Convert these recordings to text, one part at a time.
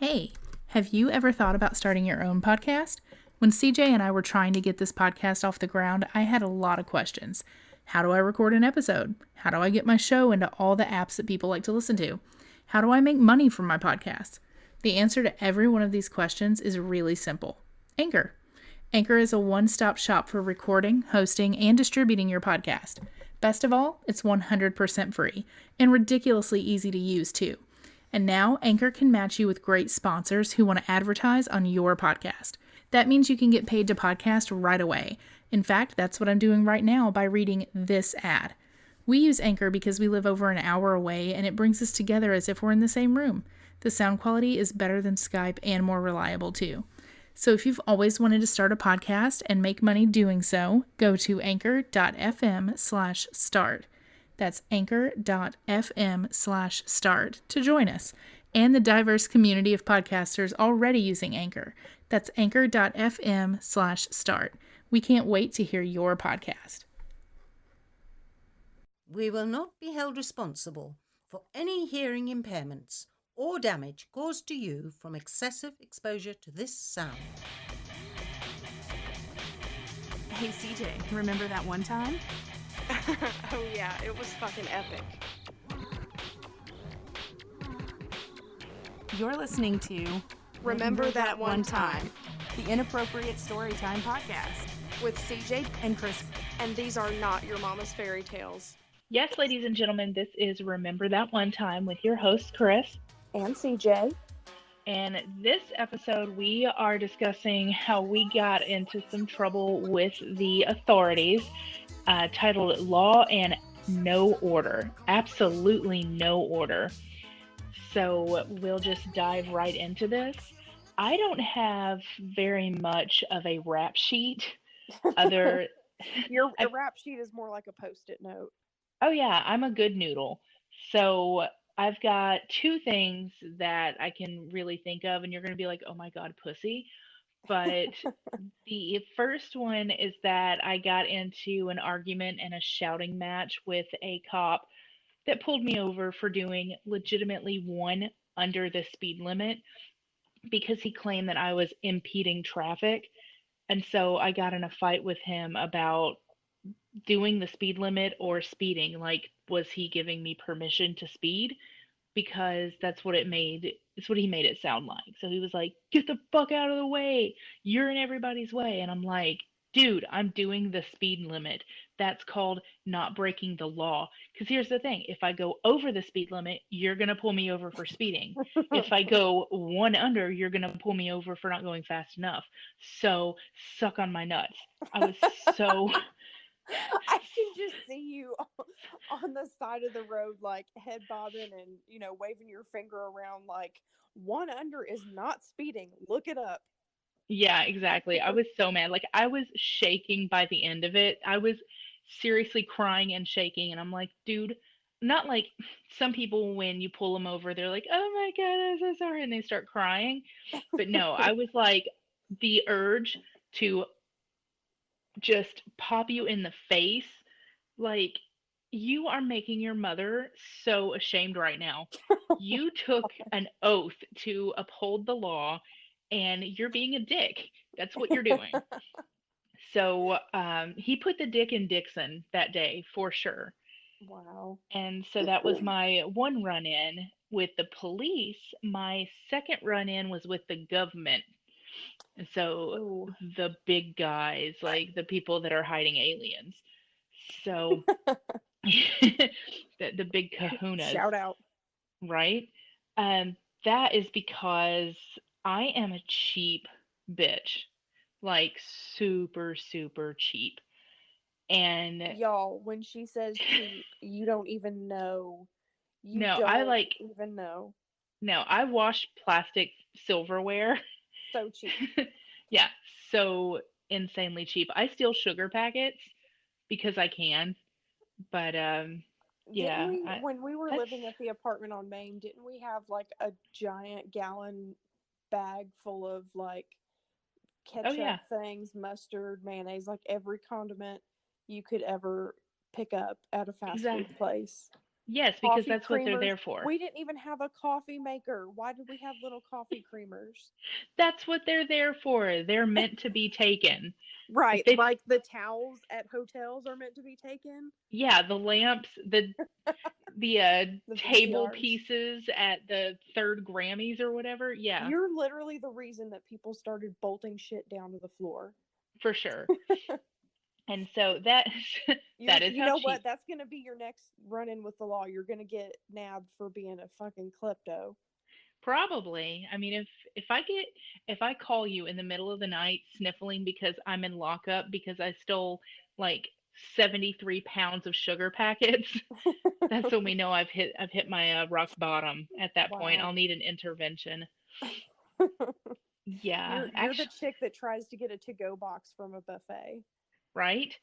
Hey, have you ever thought about starting your own podcast? When CJ and I were trying to get this podcast off the ground, I had a lot of questions. How do I record an episode? How do I get my show into all the apps that people like to listen to? How do I make money from my podcast? The answer to every one of these questions is really simple. Anchor. Anchor is a one-stop shop for recording, hosting, and distributing your podcast. Best of all, it's 100% free and ridiculously easy to use too. And now Anchor can match you with great sponsors who want to advertise on your podcast. That means you can get paid to podcast right away. In fact, that's what I'm doing right now by reading this ad. We use Anchor because we live over an hour away and it brings us together as if we're in the same room. The sound quality is better than Skype and more reliable too. So if you've always wanted to start a podcast and make money doing so, go to anchor.fm/start. That's anchor.fm/start to join us and the diverse community of podcasters already using Anchor. That's anchor.fm/start. We can't wait to hear your podcast. We will not be held responsible for any hearing impairments or damage caused to you from excessive exposure to this sound. Hey CJ, remember that one time? Oh yeah, it was fucking epic. You're listening to Remember That One Time the Inappropriate Storytime Podcast with CJ, and Chris. and these are not your mama's fairy tales. Yes, ladies and gentlemen, this is Remember That One Time with your host, Chris. And CJ. And this episode, we are discussing how we got into some trouble with the authorities, titled Law and No Order. Absolutely no order. So we'll just dive right into this. I don't have very much of a rap sheet. Your rap sheet is more like a post-it note. Oh yeah, I'm a good noodle. So I've got two things that I can really think of, and you're going to be like, oh my God, pussy. But the first one is that I got into an argument and a shouting match with a cop that pulled me over for doing legitimately one under the speed limit because he claimed that I was impeding traffic. And so I got in a fight with him about doing the speed limit or speeding. Like, was he giving me permission to speed? Because it's what he made it sound like. So he was like, get the fuck out of the way. You're in everybody's way. And I'm like, dude, I'm doing the speed limit. That's called not breaking the law. Because here's the thing, if I go over the speed limit, you're going to pull me over for speeding. If I go one under, you're going to pull me over for not going fast enough. So suck on my nuts. I was so I can just see you on the side of the road, like head bobbing and, waving your finger around like one under is not speeding. Look it up. Yeah, exactly. I was so mad. Like, I was shaking by the end of it. I was seriously crying and shaking. And I'm like, dude, not like some people, when you pull them over, they're like, oh my God, I'm so sorry. And they start crying. But no, I was like, the urge to just pop you in the face. Like, you are making your mother so ashamed right now. You took an oath to uphold the law and you're being a dick. That's what you're doing. So he put the dick in Dixon that day for sure. Wow. And so that was my one run in with the police. My second run in was with the government. And so Ooh. the big guys, like the people that are hiding aliens. So the big kahunas. Shout out. Right? That is because I am a cheap bitch. Like super, super cheap. And Y'all, when she says cheap, you don't even know. You no, don't even know. no, I wash plastic silverware. So cheap. Yeah, so insanely cheap. I steal sugar packets because I can. But yeah. Didn't we, when we were that's living at the apartment on Main, didn't we have like a giant gallon bag full of like ketchup yeah. things, mustard, mayonnaise, like every condiment you could ever pick up at a fast food Exactly. place? Yes, because Coffee that's what they're creamers. there for. We didn't even have a coffee maker. Why did we have little coffee creamers? That's what they're there for. They're meant to be taken. If Right, they, like the towels at hotels are meant to be taken. yeah, the lamps, the The table VCRs. pieces at the third Grammys or whatever. Yeah, You're literally the reason that people started bolting shit down to the floor. for sure. And so that that is You how know cheap. what? That's gonna be your next run-in with the law. You're gonna get nabbed for being a fucking klepto. Probably. I mean, if I call you in the middle of the night sniffling because I'm in lockup because I stole like 73 pounds of sugar packets, that's when we know I've hit my rock bottom. At that point, Wow. I'll need an intervention. Yeah, You're the chick that tries to get a to-go box from a buffet. right?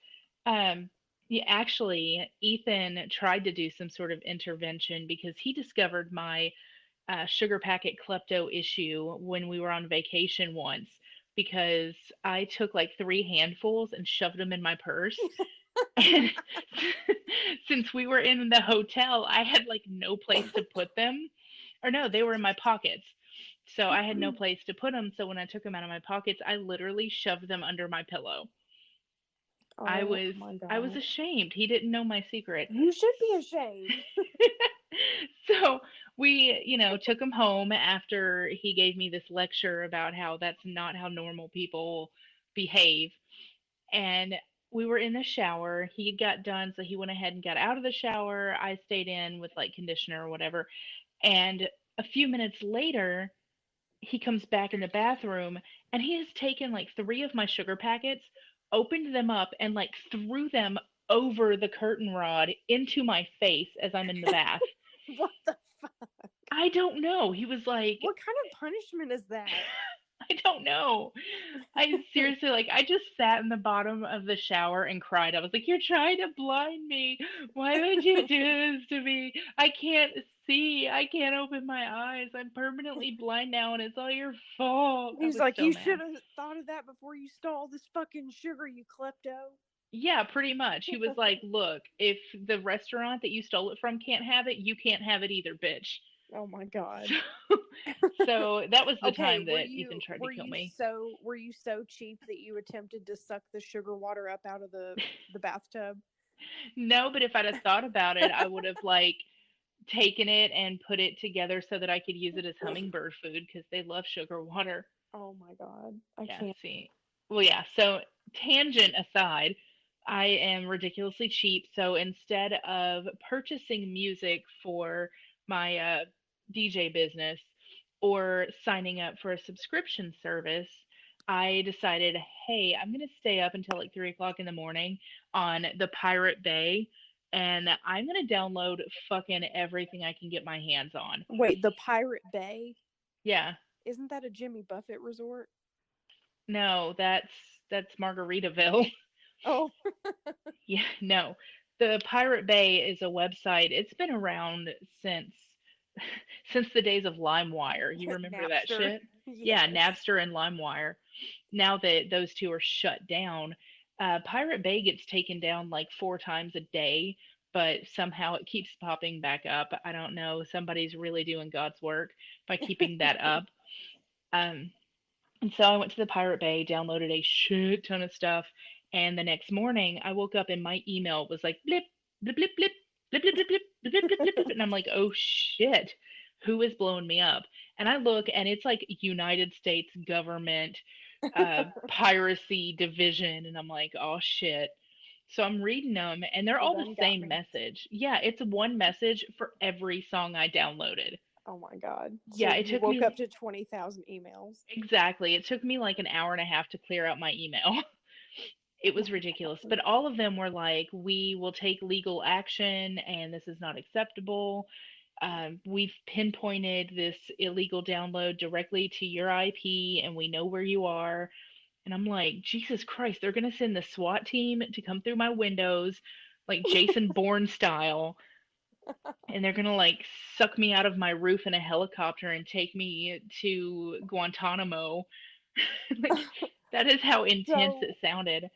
Yeah, actually, Ethan tried to do some sort of intervention because he discovered my sugar packet klepto issue when we were on vacation once because I took like 3 handfuls and shoved them in my purse. And since we were in the hotel, I had like no place to put them. Or no, they were in my pockets. So I had no place to put them. So when I took them out of my pockets, I literally shoved them under my pillow. I Oh was my I was god. ashamed. He didn't know my secret. You should be ashamed. So we, took him home after he gave me this lecture about how that's not how normal people behave. And we were in the shower. He got done, so he went ahead and got out of the shower. I stayed in with like conditioner or whatever. And a few minutes later, he comes back in the bathroom and he has taken like 3 of my sugar packets, opened them up, and like threw them over the curtain rod into my face as I'm in the bath. What the fuck? I don't know. He was like, What kind of punishment is that? I don't know. I seriously, like, I just sat in the bottom of the shower and cried. I was like, you're trying to blind me. Why would you do this to me? I can't see. I can't open my eyes. I'm permanently blind now, and it's all your fault. I He's was like, so you mad. should have thought of that before you stole this fucking sugar, you klepto. Yeah, pretty much. He was like, look, if the restaurant that you stole it from can't have it, you can't have it either, bitch. Oh my god. So that was the Okay, time were that you Ethan tried were to kill you me. were you so cheap that you attempted to suck the sugar water up out of the bathtub? No, but if I'd have thought about it, I would have like taken it and put it together so that I could use it as hummingbird food because they love sugar water. Oh my god. I Yeah, can't. see. Well, yeah, so tangent aside, I am ridiculously cheap. So instead of purchasing music for my DJ business or signing up for a subscription service, I decided, hey, I'm going to stay up until like 3 o'clock in the morning on the Pirate Bay and I'm going to download fucking everything I can get my hands on. Wait, the Pirate Bay? Yeah. Isn't that a Jimmy Buffett resort? No, that's Margaritaville. Oh. Yeah, no. The Pirate Bay is a website. It's been around since the days of LimeWire. You remember that Napster. shit? Yeah, Yes. Napster and LimeWire. Now that those two are shut down, Pirate Bay gets taken down like 4 times a day, but somehow it keeps popping back up. I don't know. Somebody's really doing God's work by keeping that up. Um, and so I went to the Pirate Bay, downloaded a shit ton of stuff, and the next morning I woke up and my email was like blip, blip, blip, blip, blip, blip, blip, blip, blip, blip, blip, blip, and I'm like, oh shit, who is blowing me up? And I look and it's like United States government piracy division, and I'm like, oh shit. So I'm reading them, and they're Well, all the done got same me. message. Yeah, it's one message for every song I downloaded. Oh my god. Yeah, So it you took woke me up to 20,000 emails. exactly. It took me like an hour and a half to clear out my email. It was ridiculous. But all of them were like, we will take legal action and this is not acceptable. We've pinpointed this illegal download directly to your IP and we know where you are. And I'm like, Jesus Christ, they're going to send the SWAT team to come through my windows, like Jason Bourne style. And they're going to like suck me out of my roof in a helicopter and take me to Guantanamo. Like, that is how intense So it sounded.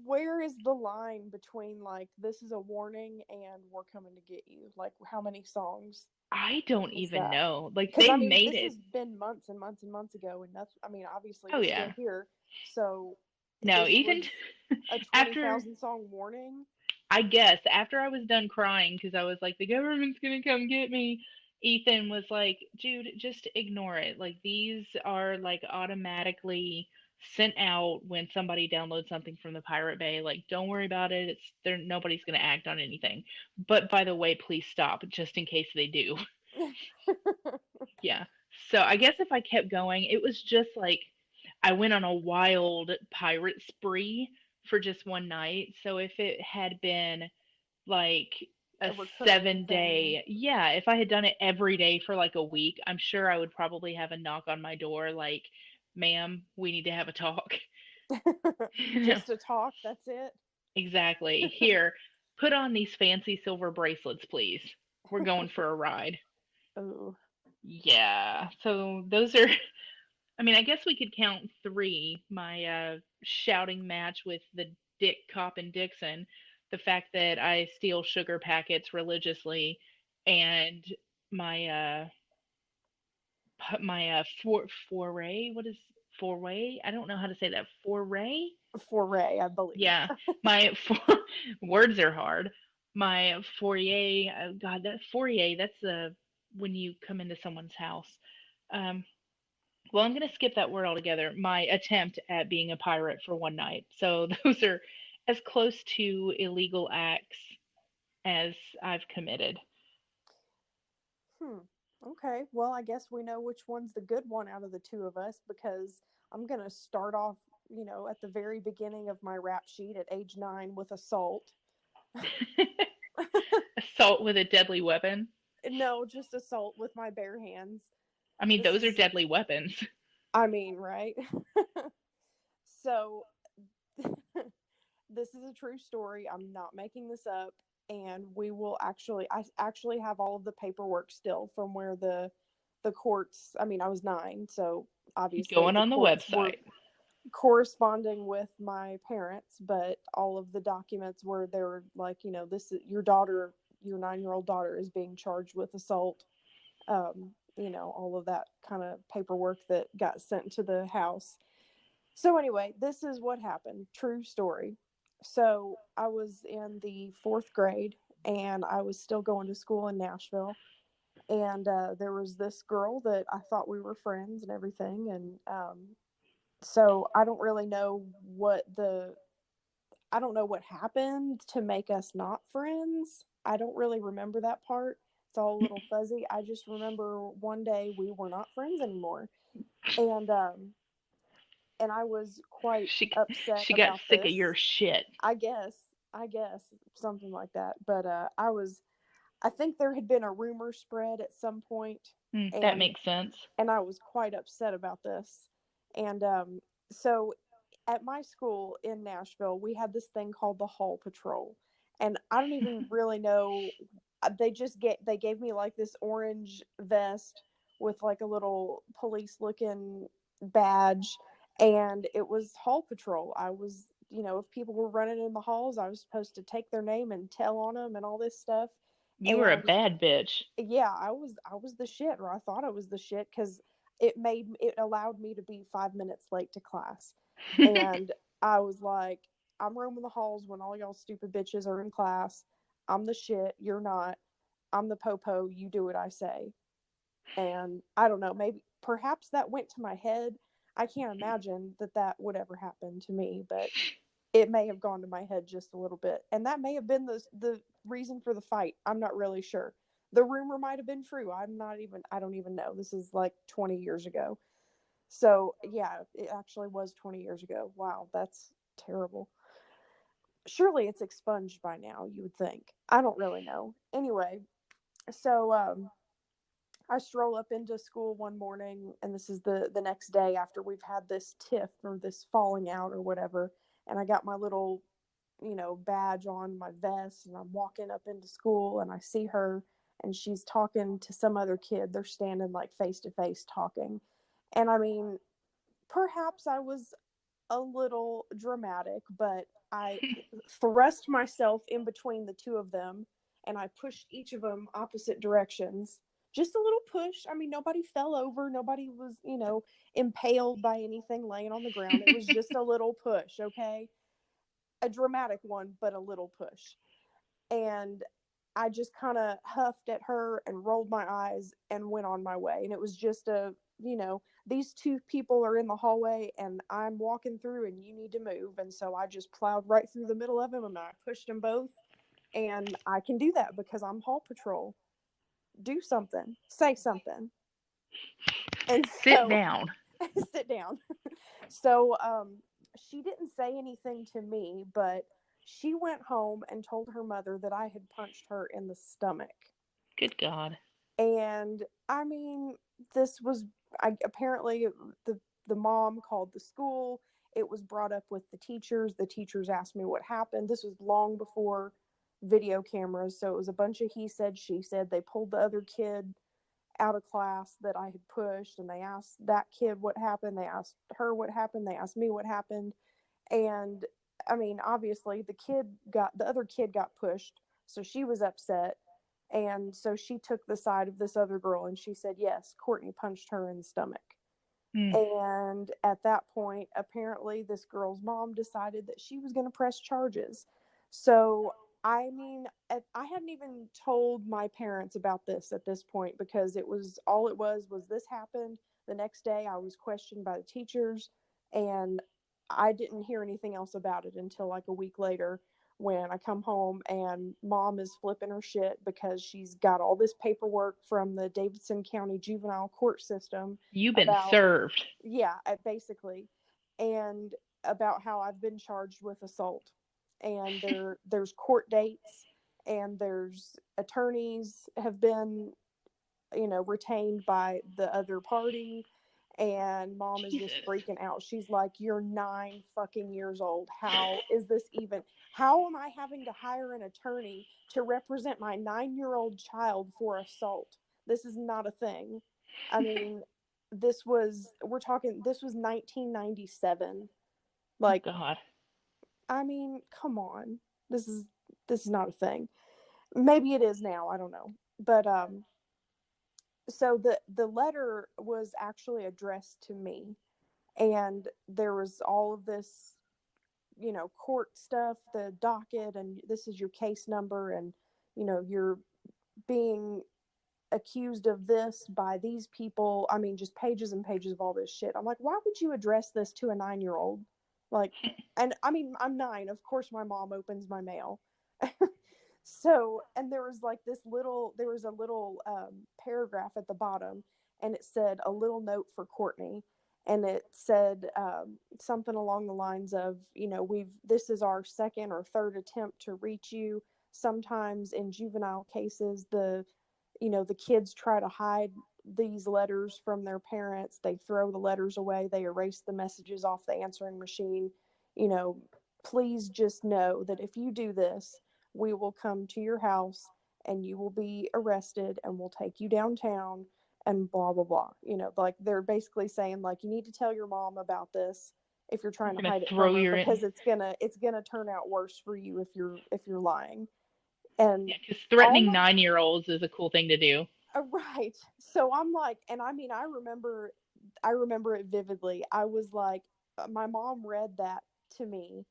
where is the line between like this is a warning and we're coming to get you? Like how many songs I don't is even that? know. Like Because they I mean, made this it. has been months and months and months ago, and that's, I mean, obviously Oh it's still yeah. here. So No, this even was a after 20,000 song warning. I guess after I was done crying because I was like, the government's gonna come get me. Ethan was like, dude, just ignore it. Like these are like automatically sent out when somebody downloads something from the Pirate Bay. Like, don't worry about it. It's there. Nobody's gonna act on anything. But by the way, please stop, just in case they do. Yeah. So I guess if I kept going, it was just like I went on a wild pirate spree for just one night. So if it had been like a A recurring seven thing. day, yeah, if I had done it every day for like a week, I'm sure I would probably have a knock on my door like, ma'am, we need to have a talk. You know, Just to talk, that's it. exactly. Here, put on these fancy silver bracelets, please. We're going for a ride. Oh, Yeah. So those are I mean, I guess we could count three. My shouting match with the Dick Cop and Dixon, the fact that I steal sugar packets religiously, and my foray. What is foray? I don't know how to say that. Foray. foray, I believe. Yeah, my words are hard. My foyer. God, that foyer. That's the when you come into someone's house. Um, well, I'm going to skip that word altogether. My attempt at being a pirate for one night. So those are as close to illegal acts as I've committed. Hmm. Okay. Well, I guess we know which one's the good one out of the two of us because I'm going to start off, at the very beginning of my rap sheet at age 9 with assault. Assault with a deadly weapon. No, just assault with my bare hands. I mean, This those are is, deadly weapons. I mean, right? So, this is a true story. I'm not making this up. And I actually have all of the paperwork still from where the courts, I mean, I was 9, so obviously Going the on the courts were website. corresponding with my parents, but all of the documents were they were like, this is your daughter, your 9-year-old daughter is being charged with assault. All of that kind of paperwork that got sent to the house. So anyway, this is what happened. True story. So I was in the 4th grade and I was still going to school in Nashville. And there was this girl that I thought we were friends and everything. And so I don't know what happened to make us not friends. I don't really remember that part. It's all a little fuzzy. I just remember one day we were not friends anymore. And I was quite She upset she got about sick of this. your shit. I guess, I guess something like that. But I think there had been a rumor spread at some point, That and makes sense. I was quite upset about this. And so at my school in Nashville, we had this thing called the Hall Patrol, and I don't even really know. They gave me like this orange vest with like a little police looking badge, and it was Hall Patrol. I was, if people were running in the halls, I was supposed to take their name and tell on them and all this stuff. You were a And bad bitch. yeah, I was the shit, or I thought I was the shit, because it allowed me to be 5 minutes late to class. And I was like, I'm roaming the halls when all y'all stupid bitches are in class. I'm the shit, you're not. I'm the popo, you do what I say. And I don't know, maybe perhaps that went to my head. I can't imagine that would ever happen to me, but it may have gone to my head just a little bit, and that may have been the reason for the fight. I'm not really sure. The rumor might have been true. I don't even know. This is like 20 years ago. So yeah, it actually was 20 years ago. Wow, that's terrible. Surely it's expunged by now, you would think. I don't really know. Anyway, so I stroll up into school one morning, and this is the next day after we've had this tiff or this falling out or whatever. And I got my little, badge on my vest, and I'm walking up into school, and I see her, and she's talking to some other kid. They're standing like face to face talking. And I mean, perhaps I was a little dramatic, but I thrust myself in between the two of them and I pushed each of them opposite directions. Just a little push. I mean, nobody fell over. Nobody was, impaled by anything laying on the ground. It was just a little push, okay? A dramatic one, but a little push. And I just kind of huffed at her and rolled my eyes and went on my way. And it was just these two people are in the hallway and I'm walking through and you need to move. And so I just plowed right through the middle of them and I pushed them both. And I can do that because I'm Hall Patrol. Do something, say something. And Sit down. sit down. So she didn't say anything to me, but she went home and told her mother that I had punched her in the stomach. Good God. And I mean, this was apparently the mom called the school. It was brought up with the teachers. The teachers asked me what happened. This was long before video cameras, so it was a bunch of he said, she said. They pulled the other kid out of class that I had pushed, and they asked that kid what happened. They asked her what happened. They asked me what happened. And I mean, obviously the other kid got pushed, so she was upset. And so she took the side of this other girl and she said, yes, Courtney punched her in the stomach. And at that point, apparently this girl's mom decided that she was going to press charges. So, I mean, I hadn't even told my parents about this at this point because it was this happened. The next day I was questioned by the teachers and I didn't hear anything else about it until like a week later when I come home and mom is flipping her shit because she's got all this paperwork from the Davidson County juvenile court system. You've been served. Yeah, basically. And about how I've been charged with assault. And there's court dates and there's attorneys have been, retained by the other party. And mom is just freaking out. She's like, you're 9 fucking years old. How am I having to hire an attorney to represent my 9-year-old child for assault? This is not a thing. I mean, this was 1997. Like, oh God. I mean, come on. This is not a thing. Maybe it is now, I don't know. But so the letter was actually addressed to me, and there was all of this, court stuff, the docket, and this is your case number, and you're being accused of this by these people. I mean, just pages and pages of all this shit. I'm like, why would you address this to a 9-year-old? Like, and I mean, I'm 9. Of course my mom opens my mail. So, and there was a little paragraph at the bottom, and it said a little note for Courtney. And it said something along the lines of, this is our second or third attempt to reach you. Sometimes in juvenile cases, the kids try to hide these letters from their parents. They throw the letters away. They erase the messages off the answering machine. Please just know that if you do this, we will come to your house and you will be arrested and we'll take you downtown and blah, blah, blah. Like they're basically saying like, you need to tell your mom about this if you're trying to hide it from her because it's gonna turn out worse for you if you're lying. And yeah, because threatening 9-year-olds is a cool thing to do. Right. So I'm like, and I mean, I remember it vividly. I was like, my mom read that to me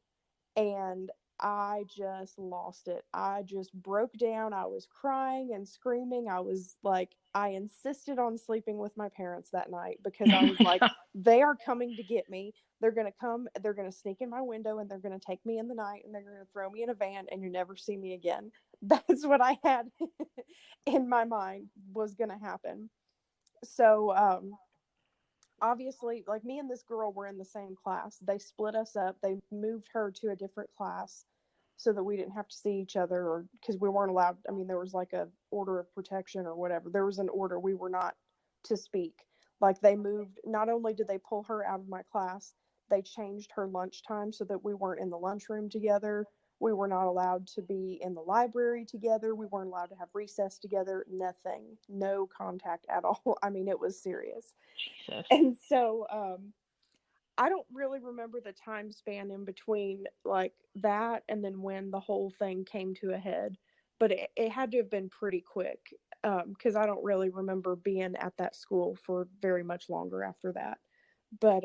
and I just lost it. I just broke down. I was crying and screaming. I was like, I insisted on sleeping with my parents that night because I was like, they are coming to get me. They're going to come, they're going to sneak in my window and they're going to take me in the night and they're going to throw me in a van and you'll never see me again. That's what I had in my mind was going to happen. So, obviously, like me and this girl were in the same class. They split us up. They moved her to a different class so that we didn't have to see each other or because we weren't allowed. I mean, there was like a order of protection or whatever. There was an order. We were not to speak. Like they moved, not only did they pull her out of my class, they changed her lunchtime so that we weren't in the lunchroom together. We were not allowed to be in the library together. We weren't allowed to have recess together. Nothing. No contact at all. I mean, it was serious. Jesus. And so I don't really remember the time span in between like that and then when the whole thing came to a head, but it had to have been pretty quick because I don't really remember being at that school for very much longer after that. But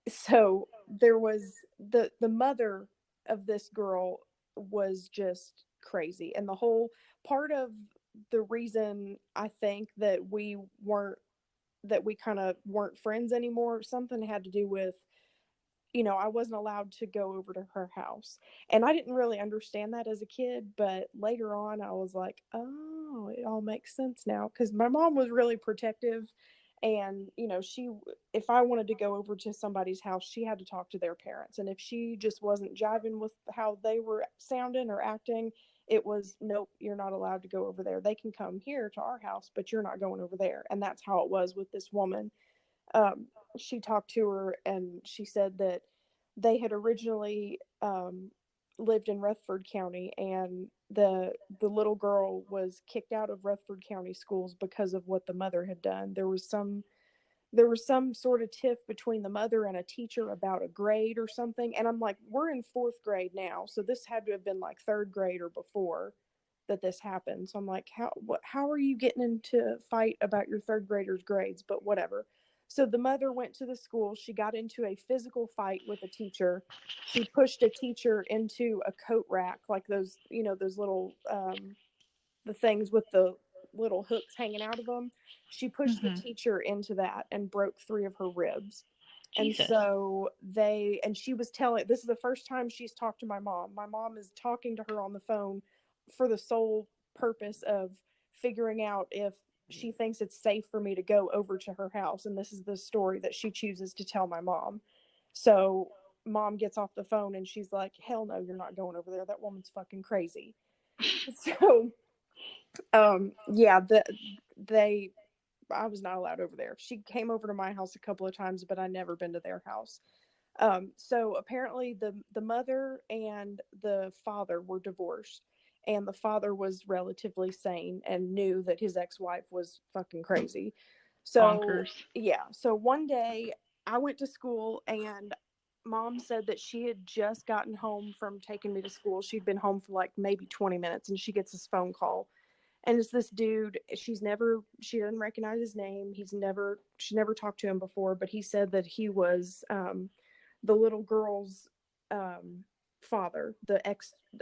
so there was the mother of this girl was just crazy, and the whole part of the reason I think that we kind of weren't friends anymore, something had to do with, I wasn't allowed to go over to her house. And I didn't really understand that as a kid, but later on I was like, oh, it all makes sense now. Because my mom was really protective. And, if I wanted to go over to somebody's house, she had to talk to their parents. And if she just wasn't jiving with how they were sounding or acting, it was, nope, you're not allowed to go over there. They can come here to our house, but you're not going over there. And that's how it was with this woman. um, she talked to her and she said that they had originally lived in Rutherford County, and the little girl was kicked out of Rutherford County schools because of what the mother had done. There was some sort of tiff between the mother and a teacher about a grade or something, and I'm like, we're in fourth grade now, so this had to have been like third grade or before that this happened. So I'm like, how are you getting into a fight about your third graders' grades? But whatever. So the mother went to the school. She got into a physical fight with a teacher. She pushed a teacher into a coat rack, like those little the things with the little hooks hanging out of them. She pushed the teacher into that and broke 3 of her ribs. And Jesus. so she was telling, this is the first time she's talked to my mom. My mom is talking to her on the phone for the sole purpose of figuring out if she thinks it's safe for me to go over to her house. And this is the story that she chooses to tell my mom. So mom gets off the phone and she's like, hell no, you're not going over there. That woman's fucking crazy. So yeah, I was not allowed over there. She came over to my house a couple of times, but I never been to their house. So apparently the mother and the father were divorced, and the father was relatively sane and knew that his ex-wife was fucking crazy. So Bonkers. yeah, so one day I went to school and mom said that she had just gotten home from taking me to school. She'd been home for like maybe 20 minutes and she gets this phone call. And it's this dude. She doesn't recognize his name. She never talked to him before, but he said that he was the little girl's father, the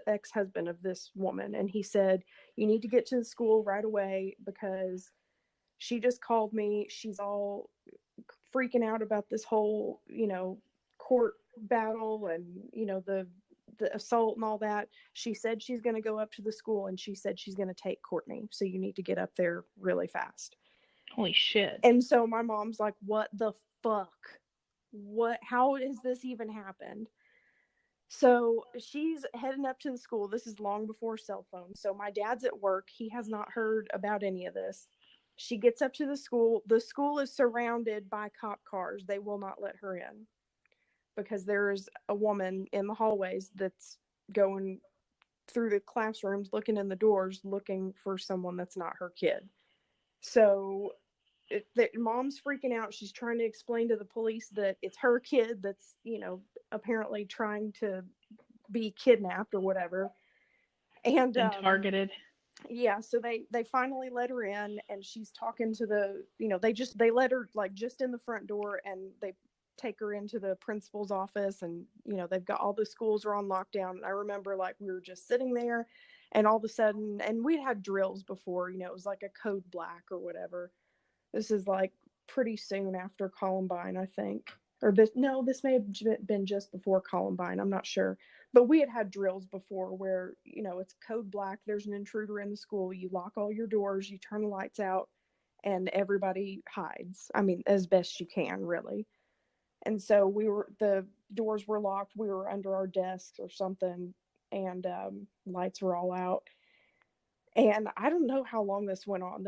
ex-husband of this woman. And he said, you need to get to the school right away because she just called me. She's all freaking out about this whole, court battle and, the assault and all that. She said she's going to go up to the school and she said she's going to take Courtney. So you need to get up there really fast. Holy shit. And so my mom's like, what the fuck? How has this even happened? So she's heading up to the school. This is long before cell phones. So my dad's at work. He has not heard about any of this. She gets up to the school. The school is surrounded by cop cars. They will not let her in because there's a woman in the hallways that's going through the classrooms, looking in the doors, looking for someone that's not her kid. So mom's freaking out. She's trying to explain to the police that it's her kid that's, apparently trying to be kidnapped or whatever. And targeted. Yeah, so they finally let her in, and she's talking to they let her like just in the front door, and they take her into the principal's office, and they've got all the schools are on lockdown. And I remember like we were just sitting there, and all of a sudden, and we'd had drills before, it was like a code black or whatever. This is like pretty soon after Columbine, I think. This may have been just before Columbine. I'm not sure. But we had drills before where, it's code black. There's an intruder in the school. You lock all your doors, you turn the lights out, and everybody hides. I mean, as best you can, really. And so the doors were locked. We were under our desks or something, and lights were all out. And I don't know how long this went on.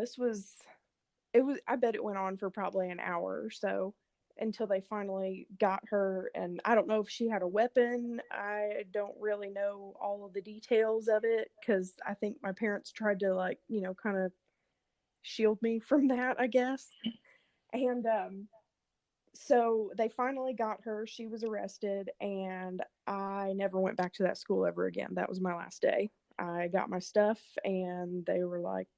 I bet it went on for probably an hour or so until they finally got her. And I don't know if she had a weapon. I don't really know all of the details of it because I think my parents tried to kind of shield me from that, I guess. And So they finally got her. She was arrested, and I never went back to that school ever again. That was my last day. I got my stuff, and they were like,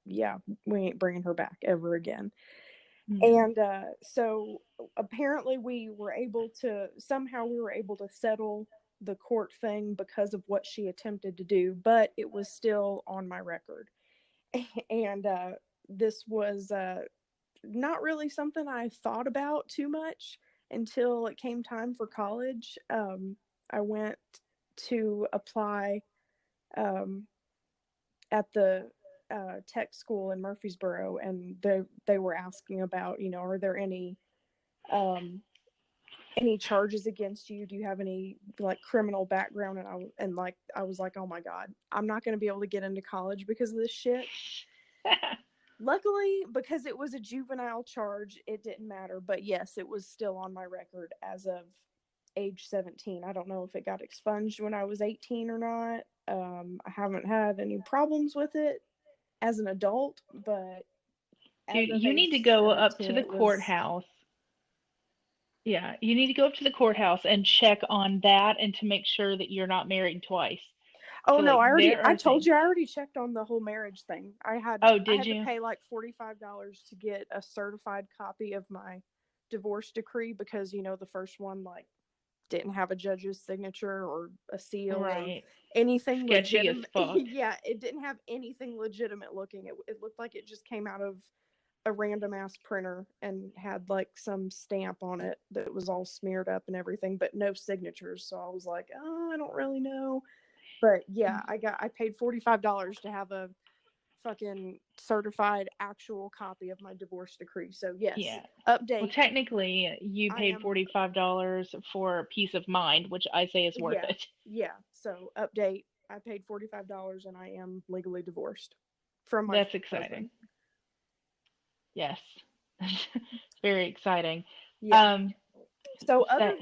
yeah, we ain't bringing her back ever again. And so apparently we were able to settle the court thing because of what she attempted to do, but it was still on my record. And this was not really something I thought about too much until it came time for college. I went to apply at the tech school in Murfreesboro, and they were asking about, are there any charges against you? Do you have any like criminal background? And I was like, oh my God, I'm not going to be able to get into college because of this shit. Luckily, because it was a juvenile charge, it didn't matter. But yes, it was still on my record as of age 17. I don't know if it got expunged when I was 18 or not. I haven't had any problems with it as an adult, but Dude, you need to go up to the courthouse. Yeah, you need to go up to the courthouse and check on that and to make sure that you're not married twice. Oh, so, no, I told you I already checked on the whole marriage thing. I had to pay like $45 to get a certified copy of my divorce decree because, the first one like didn't have a judge's signature or a seal or anything sketchy as fuck. Yeah, it didn't have anything legitimate looking. It looked like it just came out of a random ass printer and had like some stamp on it that was all smeared up and everything, but no signatures. So I was like, oh, I don't really know. But yeah, I paid $45 to have a fucking certified actual copy of my divorce decree. So yes, update. Well, technically, you paid $45 for peace of mind, which I say is worth it. Yeah. So update. I paid $45 and I am legally divorced from my That's exciting. Husband. Yes, very exciting. Yeah. So other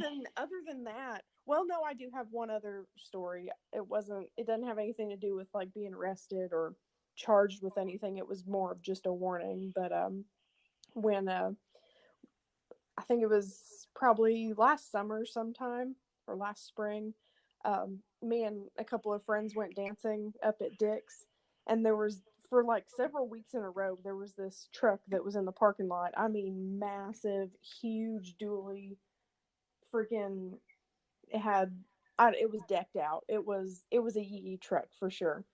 than that, well, no, I do have one other story. It doesn't have anything to do with like being arrested or charged with anything. It was more of just a warning. But when I think it was probably last summer sometime or last spring, me and a couple of friends went dancing up at Dick's, and there was, for like several weeks in a row, there was this truck that was in the parking lot. I mean, massive, huge dually, freaking, it was decked out. It was a Yee truck for sure.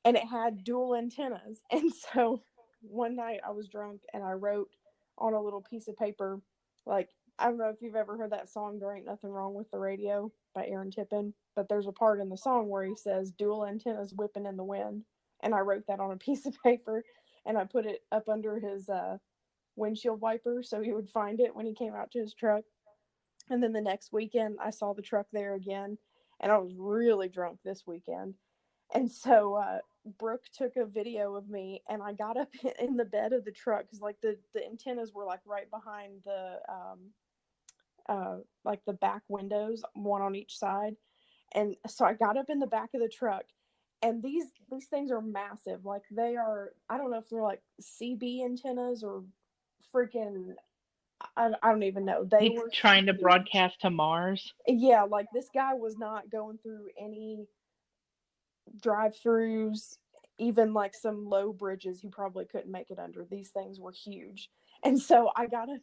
And it had dual antennas. And so one night I was drunk and I wrote on a little piece of paper, like, I don't know if you've ever heard that song, There Ain't Nothing Wrong with the Radio by Aaron Tippin, but there's a part in the song where he says dual antennas whipping in the wind. And I wrote that on a piece of paper and I put it up under his windshield wiper so he would find it when he came out to his truck. And then the next weekend I saw the truck there again, and I was really drunk this weekend. And so Brooke took a video of me, and I got up in the bed of the truck because like the antennas were like right behind the like the back windows, one on each side. And so I got up in the back of the truck, and these things are massive. Like they are, I don't know if they're like CB antennas or freaking, I don't even know. They were trying to broadcast to Mars. Yeah, like this guy was not going through any drive-throughs, even like some low bridges he probably couldn't make it under. These things were huge. And so I got up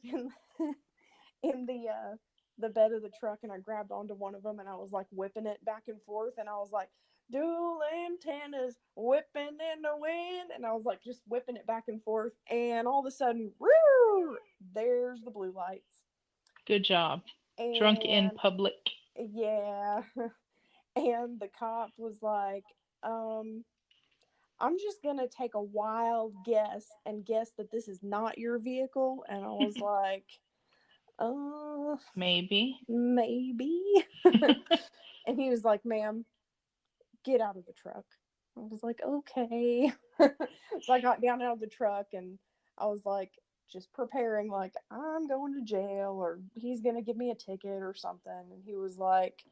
in the bed of the truck, and I grabbed onto one of them, and I was like whipping it back and forth, and I was like, dual antennas whipping in the wind, and I was like just whipping it back and forth, and all of a sudden, woo, there's the blue lights. Good job. And, drunk in public. Yeah. And the cop was like, I'm just gonna take a wild guess and guess that this is not your vehicle. And I was like, maybe. And he was like, ma'am, get out of the truck. I was like, okay. So I got down out of the truck, and I was like, just preparing, like, I'm going to jail, or he's gonna give me a ticket or something. And he was like,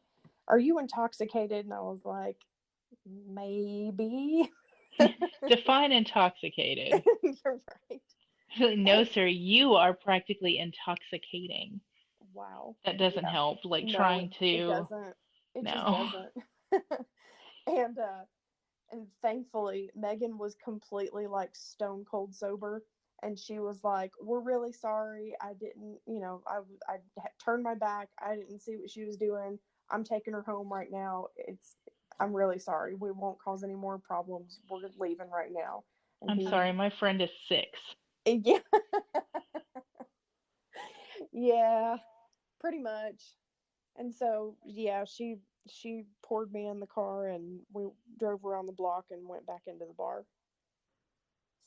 are you intoxicated? And I was like, maybe. Define intoxicated. You're right. No, sir, you are practically intoxicating. Wow. That doesn't Yeah. help. Like No, trying it to, doesn't. It just no. doesn't. and and thankfully Megan was completely like stone cold sober, and she was like, "We're really sorry. I didn't, turned my back. I didn't see what she was doing. I'm taking her home right now. I'm really sorry. We won't cause any more problems. We're leaving right now." And I'm sorry, my friend is 6. yeah, yeah, pretty much. And so, yeah, she poured me in the car, and we drove around the block and went back into the bar.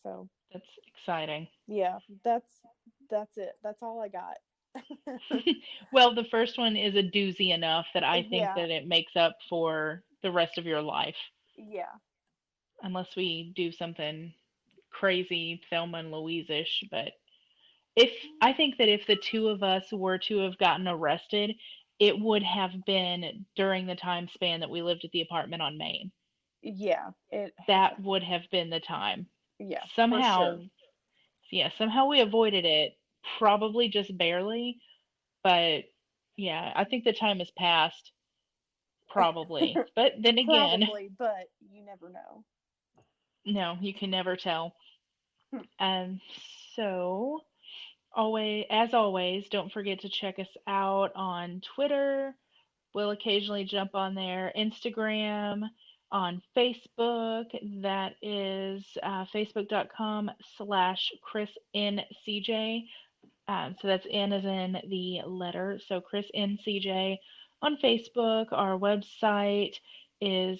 So, That's exciting. yeah, that's it. That's all I got. Well, the first one is a doozy enough that I think Yeah, that it makes up for the rest of your life. yeah, Unless we do something crazy Thelma and Louise-ish, but if I think that if the two of us were to have gotten arrested, it would have been during the time span that we lived at the apartment on Main. yeah. That would have been the time. Yeah, for Somehow, sure. yeah, somehow we avoided it, probably just barely, but yeah, I think the time has passed, probably. But then again, Probably, but you never know. no, you can never tell. And so, as always, don't forget to check us out on Twitter. We'll occasionally jump on there. Instagram, on Facebook. That is facebook.com/ChrisNCJ. So that's N as in the letter. So Chris NCJ on Facebook. Our website is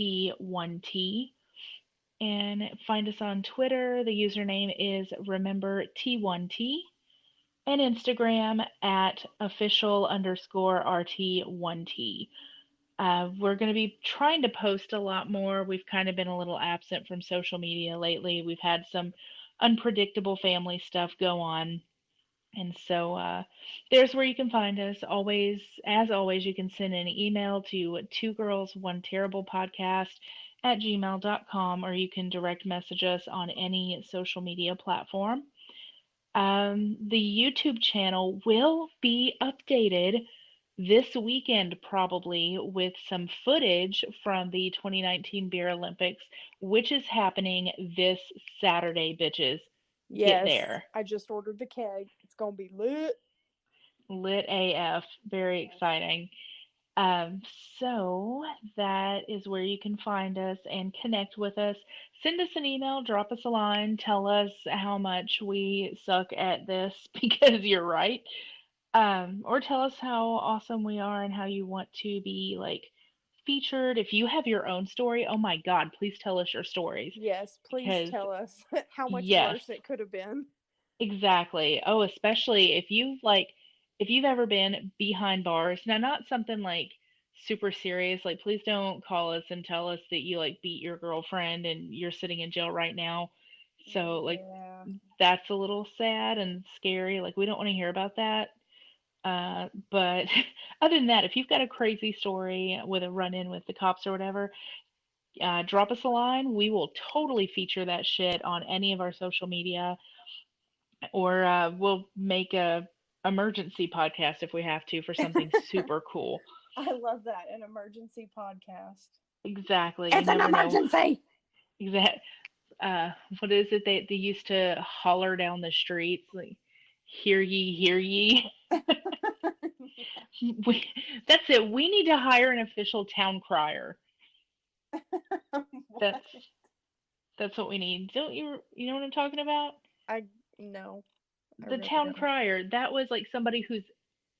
chris10mj87.wixsite.com/rt1t. And find us on Twitter. The username is rememberT1T. And Instagram at official_RT1T. We're going to be trying to post a lot more. We've kind of been a little absent from social media lately. We've had some unpredictable family stuff go on. And so there's where you can find us. Always, as always, you can send an email to two girls, one terrible podcast at gmail.com, or you can direct message us on any social media platform. The YouTube channel will be updated this weekend, probably, with some footage from the 2019 Beer Olympics, which is happening this Saturday, bitches. Get Yes, there. I just ordered the keg. It's gonna be lit. Lit AF. Very exciting. Um, so that is where you can find us and connect with us. Send us an email, drop us a line, tell us how much we suck at this because you're right. Or tell us how awesome we are and how you want to be like featured. If you have your own story, oh my God, please tell us your stories Yes, please because tell us how much yes, worse it could have been. exactly. Oh, especially if you've ever been behind bars. Now, not something like super serious. Like, please don't call us and tell us that you like beat your girlfriend and you're sitting in jail right now. So, like, Yeah. that's a little sad and scary. Like, we don't want to hear about that. But other than that, if you've got a crazy story with a run-in with the cops or whatever, drop us a line. We will totally feature that shit on any of our social media, or we'll make a emergency podcast if we have to for something super cool. I love that. An emergency podcast. Exactly. You It's an never know. emergency. Exact. What is it they used to holler down the streets like, "Hear ye, hear ye." We, that's it. We need to hire an official town crier. What? That's that's what we need. Don't you know what I'm talking about? I no. I The really town don't. crier. That was like somebody whose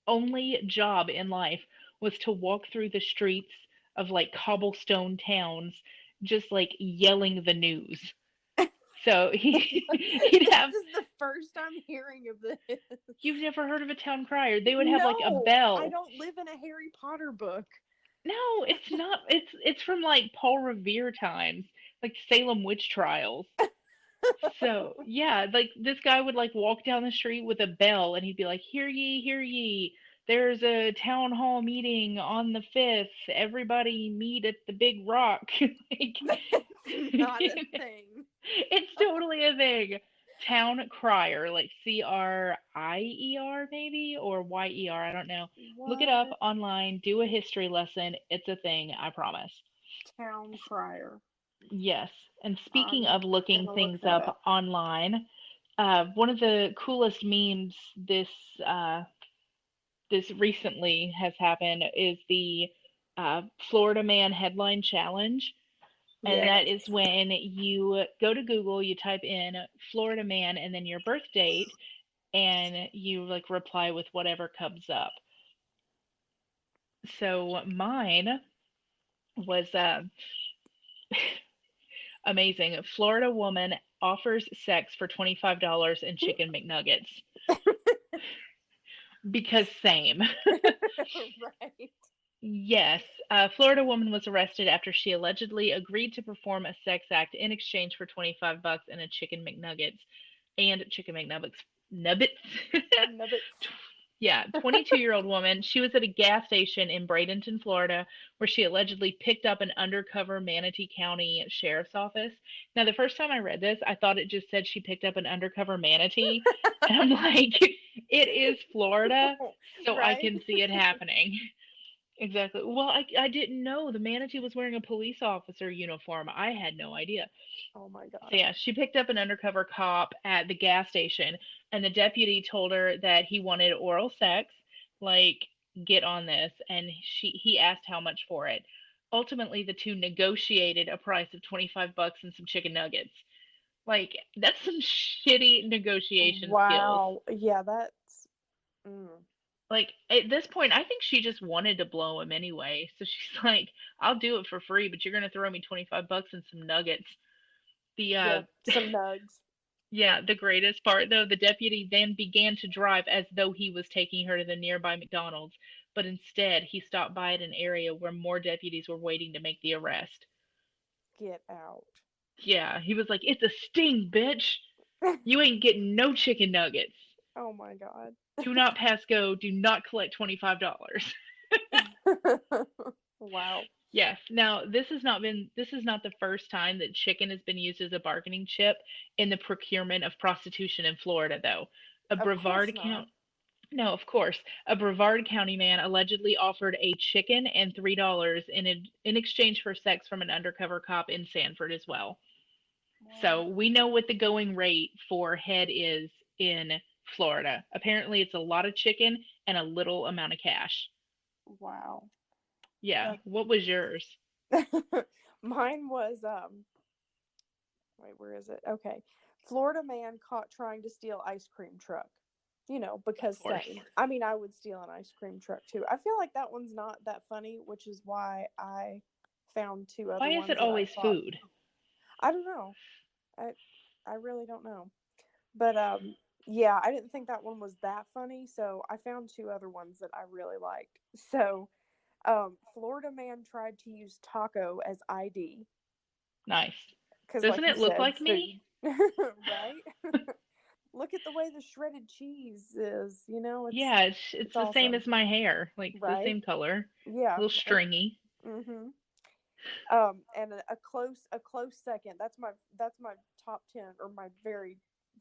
only job in life was to walk through the streets of like cobblestone towns just like yelling the news. So he'd This have is the first I'm hearing of this. you've never heard of a town crier. They would have like a No, I bell. don't live in a Harry Potter book. No, it's not. It's from like Paul Revere times, like Salem witch trials. So yeah, like this guy would like walk down the street with a bell and he'd be like, "Hear ye, hear ye." there's a town hall meeting on the 5th. Everybody meet at the Big Rock. Like, That's not a thing. it's totally a thing. Town crier, like Crier maybe, or Yer, I don't know. Look it up What? online, do a history lesson. It's a thing, I promise. Town crier. Yes. And speaking I'm of looking gonna look things that up online, one of the coolest memes this recently has happened is the Florida Man headline challenge. And that is when you go to Google, you type in Florida Man and then your birth date, and you like reply with whatever comes up. So mine was amazing. Florida woman offers sex for $25 in chicken McNuggets. Because same. Right. Yes, a Florida woman was arrested after she allegedly agreed to perform a sex act in exchange for $25 and a chicken McNuggets and chicken McNuggets. Nubbits. Nubbits. Yeah, 22-year-old woman. She was at a gas station in Bradenton, Florida, where she allegedly picked up an undercover Manatee County Sheriff's Office. Now, the first time I read this, I thought it just said she picked up an undercover manatee. And I'm like, it is Florida, so I Right? can see it happening. Exactly. Well, I didn't know the manatee was wearing a police officer uniform. I had no idea. Oh my So god. yeah, she picked up an undercover cop at the gas station, and the deputy told her that he wanted oral sex, like get on this, and he asked how much for it. Ultimately, the two negotiated a price of $25 and some chicken nuggets. Like that's some shitty negotiation skills. Wow. Yeah, that's. Mm. Like at this point, I think she just wanted to blow him anyway. So she's like, "I'll do it for free, but you're gonna throw me $25 and some nuggets." The Yeah, some nugs. yeah, the greatest part though, the deputy then began to drive as though he was taking her to the nearby McDonald's, but instead he stopped by at an area where more deputies were waiting to make the arrest. Get out. Yeah, he was like, "It's a sting, bitch. You ain't getting no chicken nuggets. Oh my god. Do not pass go. Do not collect $25." Wow. Yes. Now, this is not the first time that chicken has been used as a bargaining chip in the procurement of prostitution in Florida, though. A Of course Brevard not. County, no, of course, a Brevard County man allegedly offered a chicken and $3 in exchange for sex from an undercover cop in Sanford as well. So we know what the going rate for head is in Florida. Apparently, it's a lot of chicken and a little amount of cash. Wow. Yeah. What was yours? Mine was wait, where is it? Okay. Florida man caught trying to steal ice cream truck. You know, because Of course. same. I mean, I would steal an ice cream truck too. I feel like that one's not that funny, which is why I found two other Why is ones it that I always thought. food? I don't know. I really don't know. But yeah, I didn't think that one was that funny, so I found two other ones that I really liked. So, Florida man tried to use taco as ID Nice. because, like Doesn't you it look said, like me? food. Right? Look at the way the shredded cheese is. You know, Yeah, it's it's the same awesome, as my hair, like the right? same color, Yeah. a little stringy. Mm-hmm. And a close second. That's my top 10 or my very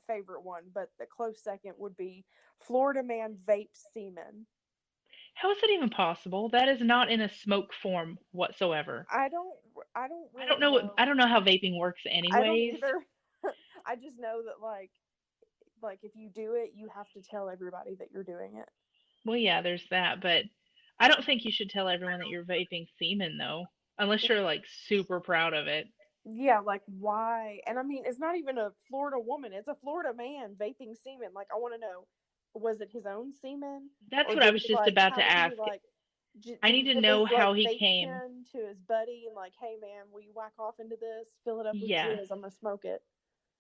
favorite one. But the close second would be Florida man vapes semen. How is that even possible? That is not in a smoke form whatsoever. I don't I don't I don't really know know. I don't know how vaping works I don't anyways. either. I just know that like if you do it, you have to tell everybody that you're doing it. Well, yeah, there's that, but I don't think you should tell everyone that you're vaping semen though, unless you're like super proud of it. Yeah, like why? And I mean, it's not even a Florida woman; it's a Florida man vaping semen. Like, I want to know, was it his own semen, That's or what I did was he just like? about How to did he ask. like? I Did need he to give know his like how he vape came. pen to his buddy and like, hey man, will you whack off into this? Fill it up with Yeah, jizz. I'm gonna smoke it.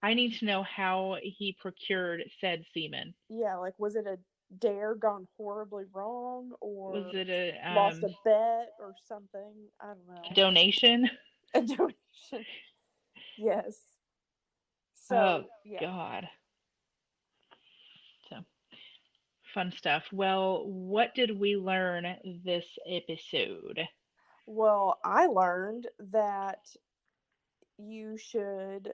I need to know how he procured said semen. Yeah, like was it a dare gone horribly wrong, Was or it a lost a bet or something? I don't know. donation? A donation. Yes. Oh So yeah. God. So Fun stuff. Well, what did we learn this episode? Well, I learned that you should.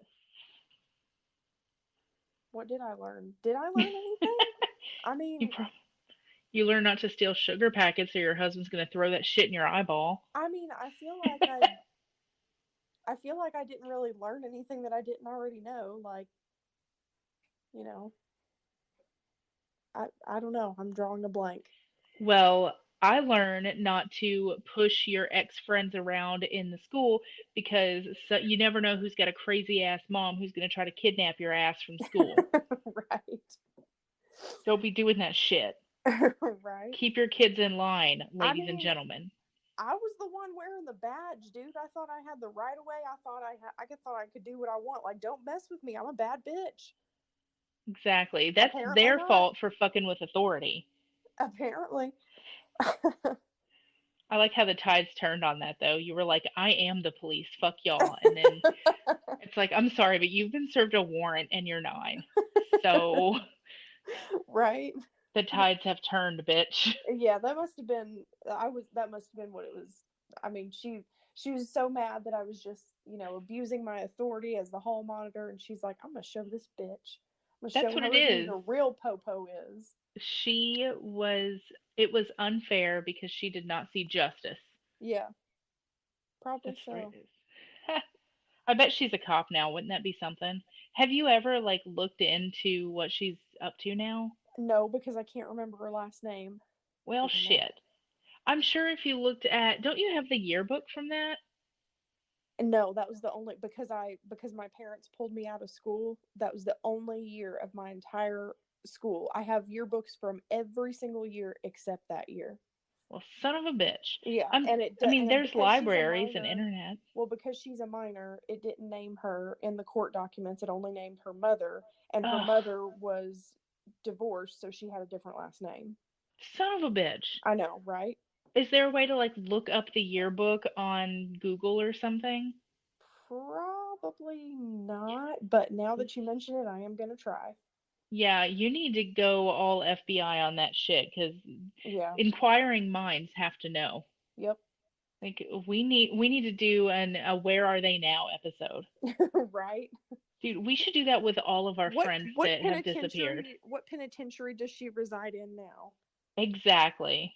What did I learn? Did I learn anything? I You mean, pro- you learn not to steal sugar packets or your husband's gonna throw that shit in your eyeball. I feel like I didn't really learn anything that I didn't already know. Like, you know, I don't know. I'm drawing a blank. Well, I learned not to push your ex-friends around in the school because you never know who's got a crazy ass mom who's gonna try to kidnap your ass from school. Right. Don't be doing that shit. Right. Keep your kids in line, I ladies and mean, gentlemen. I was the one wearing the badge, dude. I thought I had the right of way. I thought I could do what I want. Like, don't mess with me. I'm a bad bitch. Exactly. That's Apparently their not. fault for fucking with authority. Apparently. I like how the tides turned on that though. You were like, I am the police, fuck y'all. And then it's like, I'm sorry, but you've been served a warrant and you're 9. So Right. the tides have turned, bitch. Yeah, that must have been that must have been what it was. I mean, she was so mad that I was just, abusing my authority as the hall monitor, and she's like, I'm gonna show this bitch. I'm gonna That's show what her it who is. the real popo is. It was unfair because she did not see justice. Yeah, probably That's what so. it is. I bet she's a cop now. Wouldn't that be something? Have you ever like looked into what she's up to now? No, because I can't remember her last name. Well, Even that. shit. I'm sure if you looked at, don't you have the yearbook from that? No, that was the only because my parents pulled me out of school. That was the only year of my entire school. I have yearbooks from every single year except that year. Well, son of a bitch. Yeah, I mean, there's because she's a libraries and minor. internet. Well, because she's a minor, it didn't name her in the court documents. It only named her mother, and her Ugh, mother was divorced, so she had a different last name. son of a bitch. I know, right? Is there a way to like look up the yearbook on Google or something? Probably not, but now that you mention it, I am gonna try. Yeah, you need to go all FBI on that shit because Yeah. inquiring minds have to know. Yep. Like we need to do a Where Are They Now episode. Right. Dude, we should do that with all of our friends that have disappeared. What penitentiary does she reside in now? Exactly.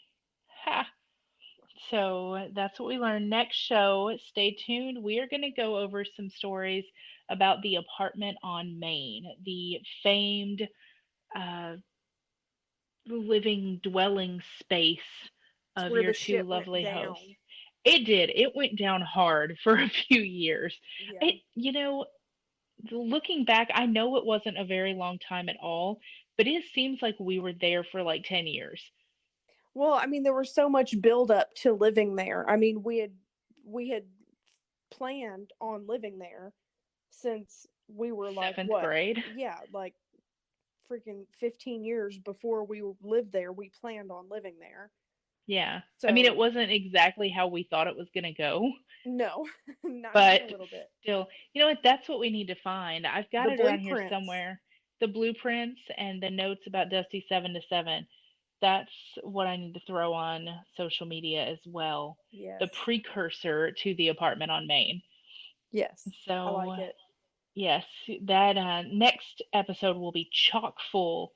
Ha. So that's what we learned. Next show, stay tuned. We are going to go over some stories about the apartment on Maine, the famed uh, living dwelling space It's of where your the two shit went lovely down. hosts. It did. It went down hard for a few years. Yeah. Looking back, I know it wasn't a very long time at all, but it seems like we were there for like 10 years. Well, I mean, there was so much build up to living there. I mean, we had planned on living there since we were like 7th what? grade. Yeah, like freaking 15 years before we lived there, we planned on living there. Yeah. So, I mean, it wasn't exactly how we thought it was going to go, no, not but even a little bit. still, you know what? That's what we need to find. I've got The it around here blueprints. somewhere. The blueprints and the notes about Dusty 7 to 7. That's what I need to throw on social media as well. Yes. The precursor to the apartment on Maine. Yes. So, I like it. yes, that next episode will be chock full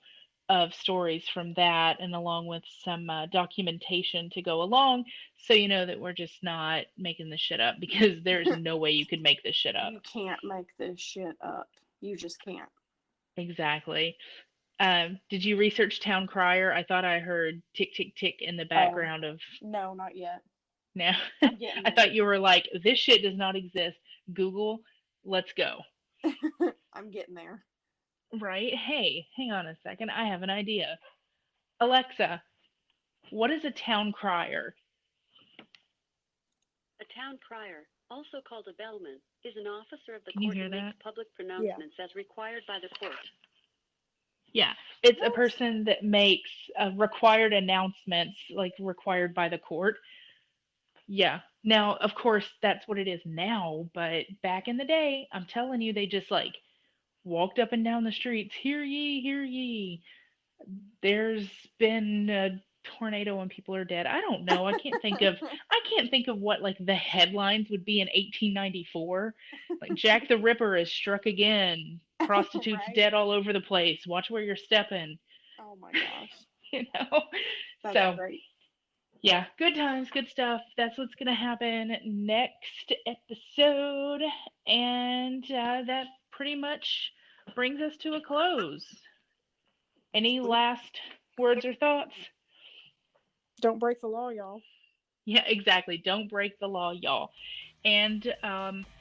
of stories from that, and along with some documentation to go along, so you know that we're just not making this shit up, because there's no way you could make this shit up. You can't make this shit up. You just can't. Exactly. Did you research Town Crier? I thought I heard tick tick tick in the background of. No, not yet. No. I'm getting I there. thought you were like, this shit does not exist. Google, let's go. I'm getting there. Right? Hey, hang on a second. I have an idea. Alexa, what is a town crier? A town crier, also called a bellman, is an officer of the Can you court hear who makes that? public pronouncements as required by the court. Yeah, it's a What? person that makes required announcements, like required by the court. Yeah. Now, of course, that's what it is now, but back in the day, I'm telling you, they just like walked up and down the streets, hear ye, hear ye. There's been a tornado and people are dead. I don't know. I can't think of what like the headlines would be in 1894. Like Jack the Ripper is struck again. Prostitutes Right? dead all over the place. Watch where you're stepping. Oh my gosh. You know. That's So great. yeah, good times, good stuff. That's what's gonna happen next episode, and that pretty much brings us to a close. Any Sweet. last words or thoughts? Don't break the law, y'all. Yeah, exactly. Don't break the law, y'all. And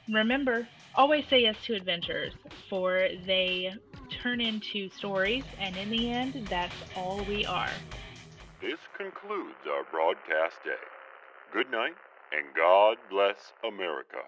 remember, always say yes to adventures, for they turn into stories, and in the end, that's all we are. This concludes our broadcast day. Good night, and God bless America.